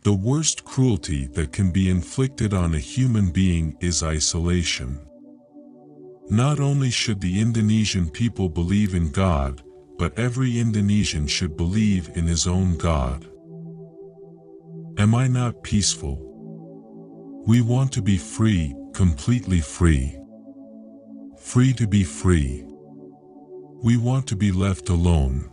The worst cruelty that can be inflicted on a human being is isolation. Not only should the Indonesian people believe in God, but every Indonesian should believe in his own God. Am I not peaceful? We want to be free, completely free. Free to be free. We want to be left alone.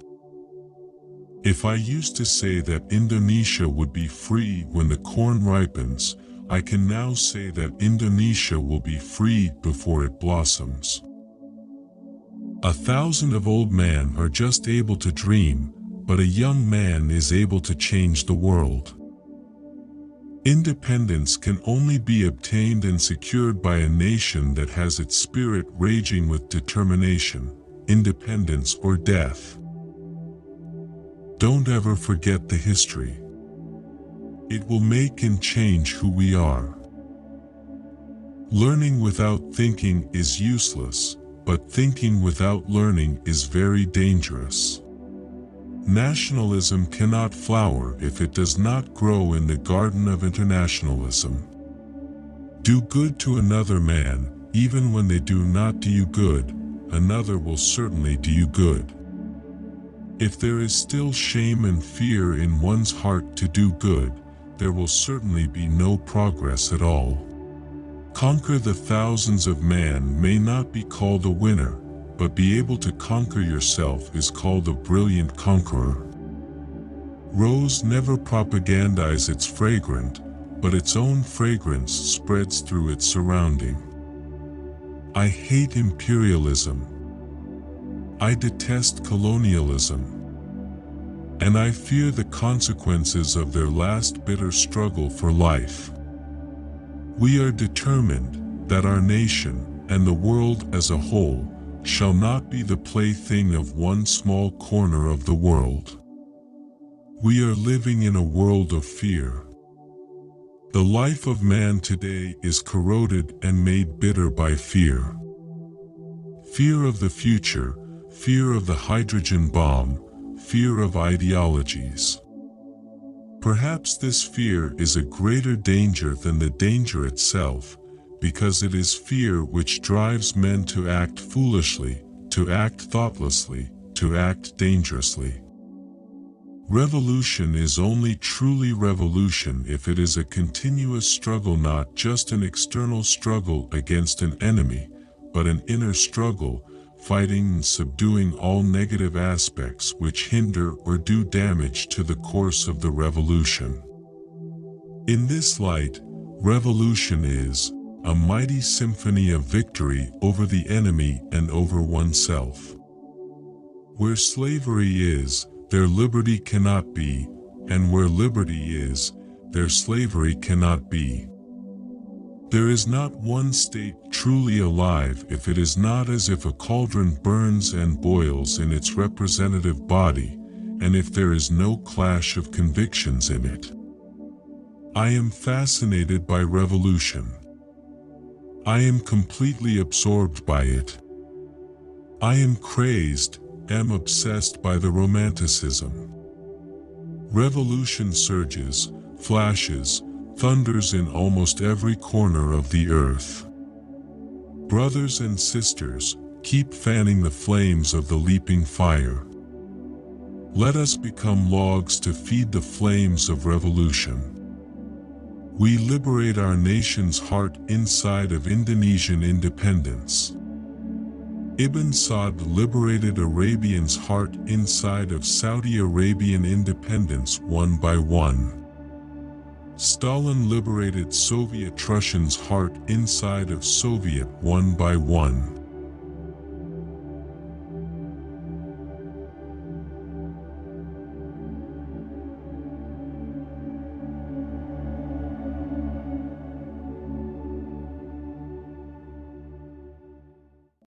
If I used to say that Indonesia would be free when the corn ripens, I can now say that Indonesia will be freed before it blossoms. 1,000 of old men are just able to dream, but a young man is able to change the world. Independence can only be obtained and secured by a nation that has its spirit raging with determination, independence or death. Don't ever forget the history. It will make and change who we are. Learning without thinking is useless, but thinking without learning is very dangerous. Nationalism cannot flower if it does not grow in the garden of internationalism. Do good to another man, even when they do not do you good, another will certainly do you good. If there is still shame and fear in one's heart to do good, there will certainly be no progress at all. Conquer the thousands of man may not be called a winner, but be able to conquer yourself is called a brilliant conqueror. Rose never propagandize its fragrant, but its own fragrance spreads through its surrounding. I hate imperialism. I detest colonialism. And I fear the consequences of their last bitter struggle for life. We are determined that our nation, and the world as a whole, shall not be the plaything of one small corner of the world. We are living in a world of fear. The life of man today is corroded and made bitter by fear. Fear of the future, fear of the hydrogen bomb, fear of ideologies. Perhaps this fear is a greater danger than the danger itself, because it is fear which drives men to act foolishly, to act thoughtlessly, to act dangerously. Revolution is only truly revolution if it is a continuous struggle, not just an external struggle against an enemy, but an inner struggle, fighting and subduing all negative aspects which hinder or do damage to the course of the revolution. In this light, revolution is a mighty symphony of victory over the enemy and over oneself. Where slavery is, there liberty cannot be, and where liberty is, there slavery cannot be. There is not one state truly alive if it is not as if a cauldron burns and boils in its representative body, and if there is no clash of convictions in it. I am fascinated by revolution. I am completely absorbed by it. I am crazed, am obsessed by the romanticism. Revolution surges, flashes, thunders in almost every corner of the earth. Brothers and sisters, keep fanning the flames of the leaping fire. Let us become logs to feed the flames of revolution. We liberate our nation's heart inside of Indonesian independence. Ibn Saud liberated Arabian's heart inside of Saudi Arabian independence one by one. Stalin liberated Soviet Russia's heart inside of Soviet one by one.